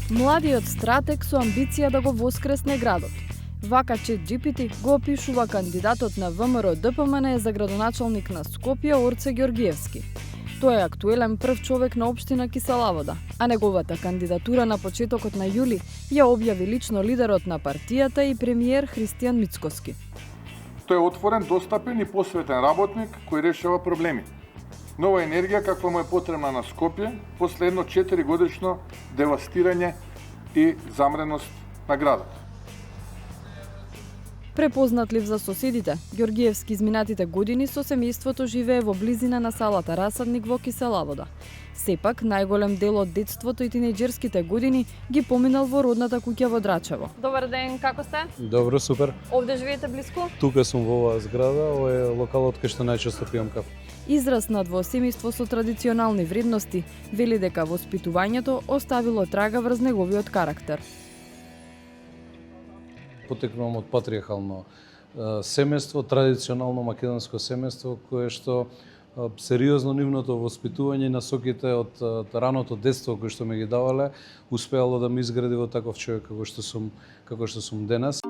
Младиот стратег со амбиција да го воскресне градот. Вака ChatGPT го опишува кандидатот на ВМРО ДПМН за градоначалник на Скопје Орце Ѓоргиевски. Тој е актуелен прв човек на општина Киселавода, а неговата кандидатура на почетокот на јули ја објави лично лидерот на партијата и премиер Христијан Мицкоски. Тој е отворен, достапен и посветен работник кој решава проблеми. Нова енергија каква му е потребна на Скопје после едно 4-годишно девастирање и замреност на градот. Препознатлив за соседите, Ѓоргиевски изминатите години со семејството живее во близина на салата Расадник во Киселавода. Сепак, најголем дел од детството и тинејџерските години ги поминал во родната куќа во Драчево. Добар ден, како сте? Добро, супер. Овде живеете блиску? Тука сум во оваа зграда, ова е локалот кај што најчесто пијам кафе. Израснат во семејство со традиционални вредности, вели дека воспитувањето оставило трага врз неговиот карактер. Потекнувам од патриархално семејство, традиционално македонско семејство, кое што сериозно нивното воспитување и насоките од раното детство кои што ме ги давале, успеало да ме изгради во таков човек како што сум денес.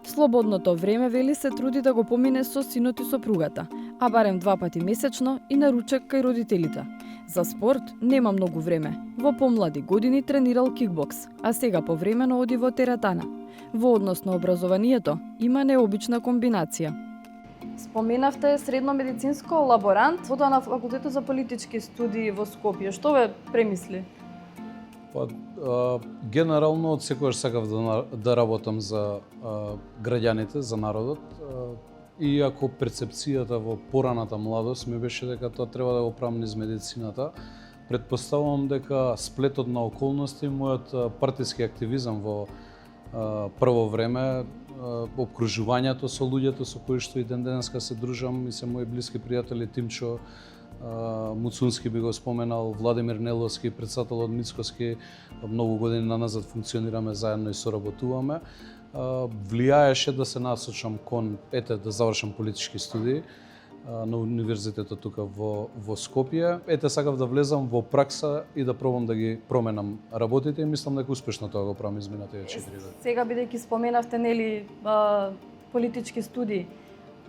Слободното време, вели, се труди да го помине со синот и сопругата, а барем 2 пати месечно и на ручек кај родителите. За спорт нема многу време. Во помлади години тренирал кикбокс, а сега повремено оди во теретана. Во однос на образованието има необична комбинација. Споменавте средно медицинско лаборант, водтоа на факултетот за политички студии во Скопје. Што ве премисли? Генерално од секогаш сакав да работам за граѓаните, за народот. Иако перцепцијата во пораната младост ми беше дека тоа треба да го правам низ медицината, претпоставувам дека сплетот на околности, мојот партиски активизам во прво време, обкружувањето со луѓето со кои што и ден денеска се дружам и се мои блиски пријатели, Тимчо Муцунски би го споменал, Владимир Неловски, председател од Мицкоски, многу години наназад функционираме заедно и соработуваме. Влијаеше да се насочам кон да завршам политички студии на универзитетот тука во Скопје. Сакав да влезам во пракса и да пробам да ги променам работите и мислам дека успешно тоа го правам изминатите 4 години. Сега бидејќи споменавте нели политички студии,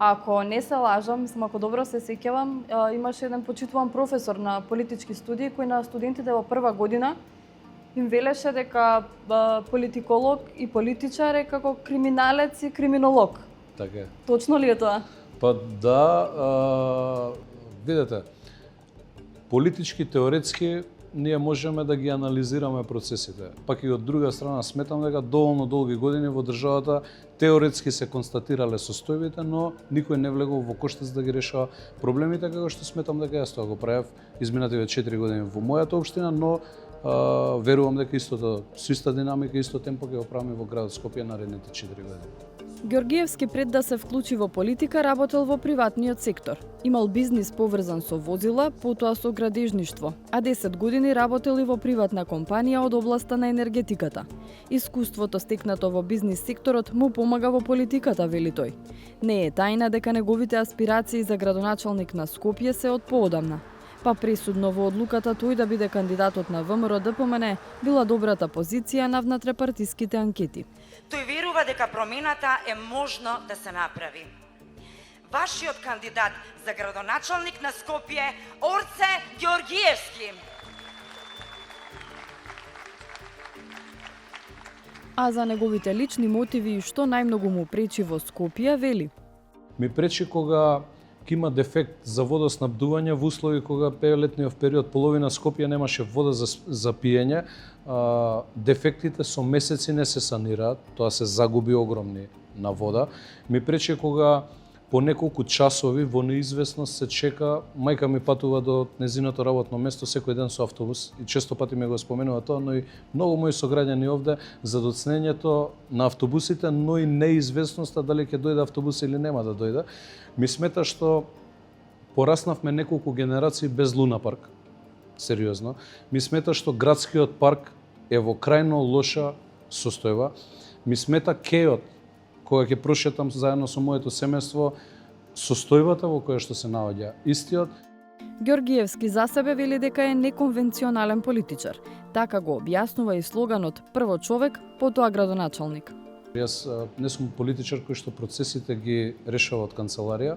ако не се лажам, мислам ако добро се сеќавам, имаше еден почитуван професор на политички студии кој на студентите во прва година им велеше дека политиколог и политичар е како криминалец и криминолог. Така е. Точно ли е тоа? Па да, видете, политички, теоретски, ние можеме да ги анализираме процесите. Пак и од друга страна сметам дека доволно долги години во државата теоретски се констатирале состојбите, но никој не влегол во коштец да ги решава проблемите, како што сметам дека јас тоа го правев изминативе 4 години во мојата општина, но верувам дека истото, со иста динамика, исто темпо ќе го правиме во градот Скопје наредните 4 години. Ѓоргиевски пред да се вклучи во политика работел во приватниот сектор. Имал бизнис поврзан со возила, потоа со градежништво, а 10 години работел и во приватна компанија од областа на енергетиката. Искуството стекнато во бизнис секторот му помага во политиката, вели тој. Не е тајна дека неговите аспирации за градоначалник на Скопје се од поодамна. Па пресудно во одлуката тој да биде кандидатот на ВМРО ДПМН била добрата позиција на внатрепартиските анкети. Тој верува дека промената е можно да се направи. Вашиот кандидат за градоначалник на Скопје, Орце Ѓоргиевски. А за неговите лични мотиви и што најмногу му пречи во Скопје, вели: Ми пречи кога ќе има дефект за водоснабдување во услови кога летниот период половина Скопје немаше вода за пиење. Дефектите со месеци не се санираат, тоа се загуби огромни на вода. Ми пречи кога по неколку часови во неизвестност се чека, мајка ми патува до незиното работно место секој ден со автобус и често пати ми го споменува тоа, но и многу мои сограѓани овде за доцнењето на автобусите, но и неизвестноста дали ќе дојде автобус или нема да дојде. Ми смета што пораснавме неколку генерации без Луна парк. Сериозно. Ми смета што градскиот парк е во крајно лоша состојба. Ми смета кејот, кога ќе прошетам заедно со моето семејство, состојбата во која што се наоѓа истиот. Ѓоргиевски за себе вели дека е неконвенционален политичар. Така го објаснува и слоганот "Прво човек, потоа градоначалник". Јас не сум политичар кој што процесите ги решава од канцеларија,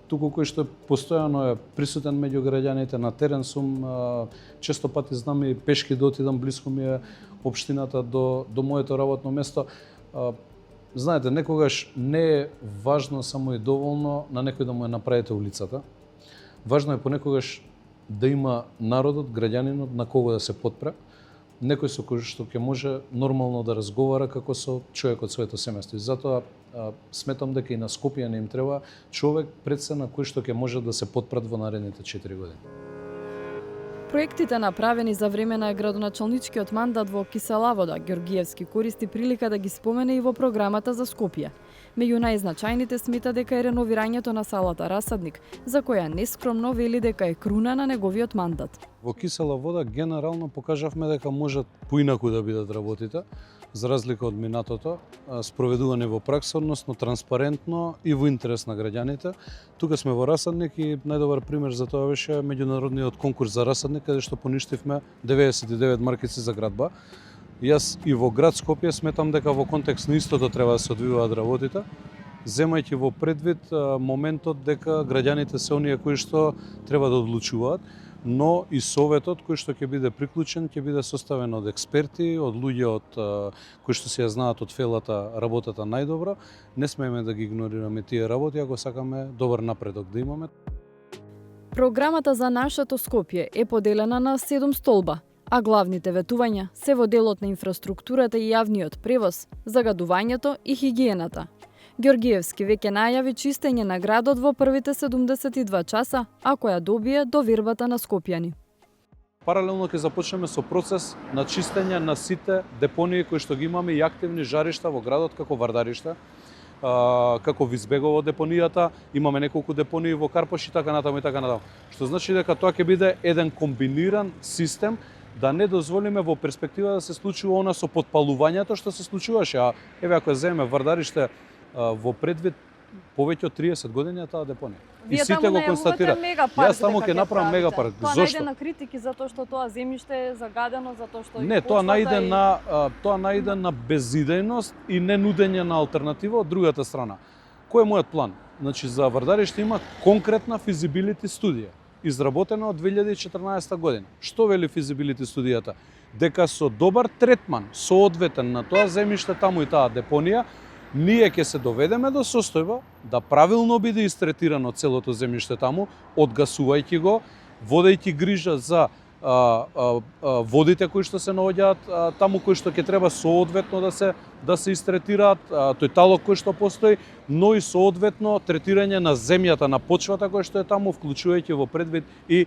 туку кој што постојано е присутен меѓу граѓаните, на терен сум, често пати знам и пешки да отидам, блиску ми е општината до моето работно место. Знаете, некогаш не е важно само и доволно на некој да му ја направите улицата. Важно е понекогаш да има народот, граѓанинот на кого да се потпре, некој со кој што ќе може нормално да разговара како со човек од своето семејство. И затоа сметам дека и на Скопје не им треба човек пред се на кој што ќе може да се потпрат во наредните 4 години. Проектите направени за време на градоначалничкиот мандат во Кисела Вода, Ѓоргиевски користи прилика да ги спомене и во програмата за Скопје. Меѓу најзначајните смета дека е реновирањето на салата Расадник, за која нескромно вели дека е круна на неговиот мандат. Во Кисела Вода генерално покажавме дека можат поинаку да бидат работите, за разлика од минатото, спроведувани во пракса, односно транспарентно и во интерес на граѓаните. Тука сме во Расадник и најдобар пример за тоа беше меѓународниот конкурс за Расадник, каде што поништивме 99 маркици за градба. Јас и во град Скопје сметам дека во контекст на истото треба да се одвиваат работите, земајќи во предвид моментот дека граѓаните се оние кои што треба да одлучуваат, но и советот кој што ќе биде приклучен ќе биде составен од експерти, од луѓе кои што се ја знаат од фелата работата најдобро. Не смееме да ги игнорираме тие работи ако сакаме добар напредок да имаме. Програмата за нашето Скопје е поделена на 7 столба, а главните ветувања се во делот на инфраструктурата и јавниот превоз, загадувањето и хигиената. Ѓоргиевски веќе најави чистење на градот во првите 72 часа, ако ја добие довербата на скопјани. Паралелно ќе започнеме со процес на чистење на сите депонии кои што ги имаме и активни жаришта во градот, како Вардаришта, како Визбегово депонијата, имаме неколку депонии во Карпош и така натаму и така натаму. Што значи дека тоа ќе биде еден комбиниран систем, да не дозволиме во перспектива да се случува она со потпалувањето што се случуваше. А еве ако земеме Вардариште во предвид повеќе од 30 години таа депонија. И сите го констатираат. Јас таму ќе направам мегапарк. Тоа Зошто? најде на критики затоа што тоа земјиште е загадено, затоа што Не, тоа најде на безидејност и не нудење на алтернатива од другата страна. Кој е мојот план? Значи за Вардариште има конкретна физибилити студија, изработена од 2014 година. Што вели физибилити студијата? Дека со добар третман, соодветен на тоа земјиште таму и таа депонија, ние ќе се доведеме до состојба да правилно биде истретирано целото земјиште таму, одгасувајќи го, водејќи грижа за водите кои што се наоѓаат таму, кои што ќе треба соодветно да се истретираат, тој талок кој што постои, но и соодветно третирање на земјата, на почвата која што е таму, вклучувајќи во предвид и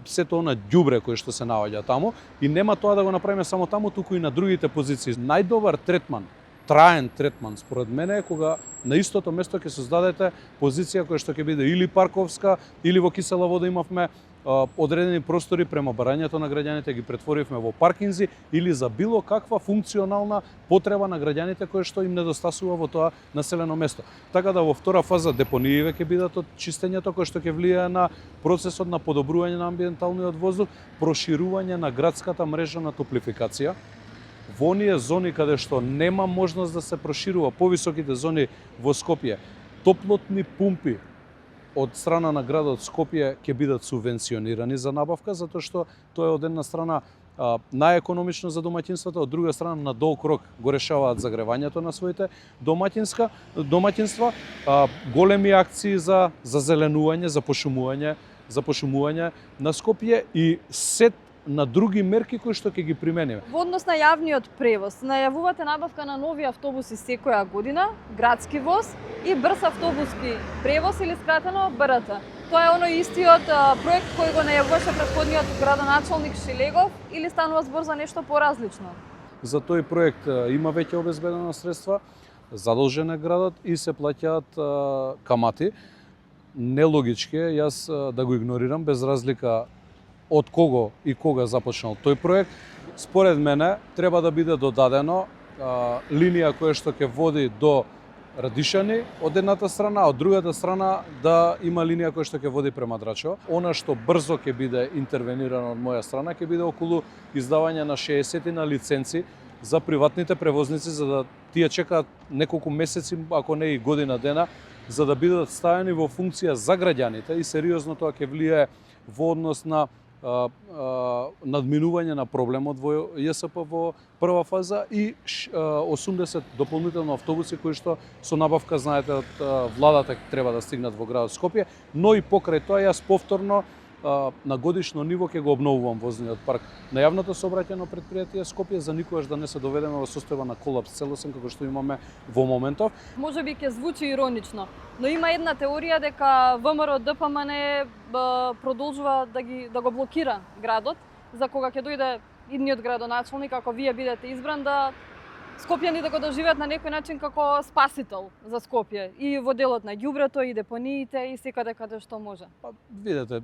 сето она ѓубре кој што се наоѓа таму. И нема тоа да го направиме само таму, туку и на другите позиции. Најдобар третман, траен третман според мене е кога на истото место ќе создадете позиција која што ќе биде или парковска, или во Кисела Вода имавме одредени простори према барањето на граѓаните ги претворивме во паркинзи или за било каква функционална потреба на граѓаните која што им недостасува во тоа населено место. Така да во втора фаза депониите ќе бидат од чистењето кој што ќе влијае на процесот на подобрување на амбиенталниот воздух, проширување на градската мрежа на топлификација. Во оние зони каде што нема можност да се проширува, повисоките зони во Скопје, топлотни пумпи од страна на градот Скопје ќе бидат субвенционирани за набавка, затоа што тоа е од една страна најекономично за домаќинствата, од друга страна на долг рок го решаваат загревањето на своите домаќинства, големи акции за зеленување, за пошумување на Скопје и сет на други мерки кои што ќе ги примениме. Во однос на јавниот превоз, најавувате набавка на нови автобуси секоја година, градски воз и брз автобуски превоз или скратено БРТ. Тоа е оној истиот проект кој го најавуваше претходниот градоначалник Шилегов или станува збор за нешто поразлично? За тој проект има веќе обезбедено средства, задолжен е градот и се плаќаат камати. Нелогички е јас да го игнорирам без разлика од кого и кога започнал тој проект. Според мене треба да биде додадено линија која што ќе води до Радишани од едната страна, од другата страна да има линија која што ќе води према Драчево. Она што брзо ќе биде интервенирано од моја страна ќе биде околу издавање на 60 на лиценци за приватните превозници, за да тие чекаат неколку месеци, ако не и година дена, за да бидат ставени во функција за граѓаните и сериозно тоа ќе влијае во однос на надминување на проблемот во ЈСП во прва фаза и 80 дополнително автобуси кои што со набавка, знаете, од владата треба да стигнат во градот Скопје, но и покрај тоа јас повторно на годишно ниво ќе го обновувам возниот парк на јавното сообраќајно претпријатие Скопје за никогаш да не се доведеме во состојба на колапс целосен како што имаме во моментов. Може би ќе звучи иронично, но има една теорија дека ВМРО ДПМН продолжува да го блокира градот за кога ќе дојде идниот градоначалник, ако вие бидете избран, да скопјани да го доживеат на некој начин како спасител за Скопје и во делот на ѓубрето и депониите и секаде каде што може. Видете,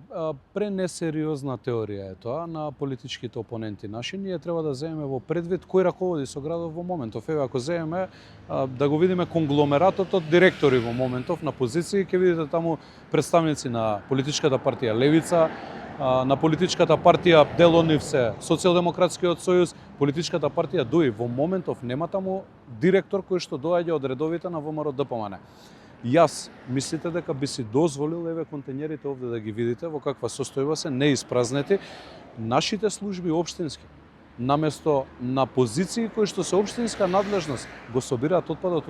пренесериозна теорија е тоа на политичките опоненти наши. Ние треба да земеме во предвид кој раководи со градот во моментов. Еве, ако земеме да го видиме конгломератот од директори во моментов на позиции, ќе видите таму представници на политичката партија Левица, на политичката партија дел од нив се Социјалдемократскиот сојуз, политичката партија ДУИ. Во моментов нема таму директор кој што доаѓа од редовите на ВМРО ДПМН. Јас мислите дека би си дозволил, еве контењерите овде да ги видите во каква состојба се, неиспразнети, нашите служби општински наместо на позиции кои што се општинска надлежност го собираат отпадот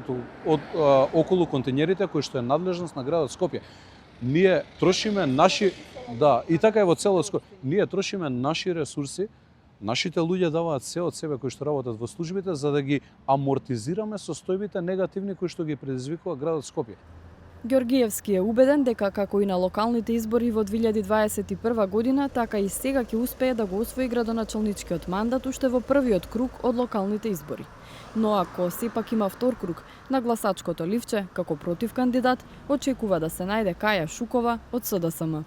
од околу контењерите кои што е надлежност на градот Скопје. Ние трошиме наши, да, и така е во целост Скопје. Ние трошиме наши ресурси, нашите луѓе даваат се од себе кои што работат во службите за да ги амортизираме состојбите негативни кои што ги предизвикува градот Скопје. Ѓоргиевски е убеден дека како и на локалните избори во 2021 година, така и сега ќе успее да го освои градоначалничкиот мандат уште во првиот круг од локалните избори. Но ако сепак има втор круг на гласачкото ливче како против кандидат, очекува да се најде Каја Шукова од СДСМ.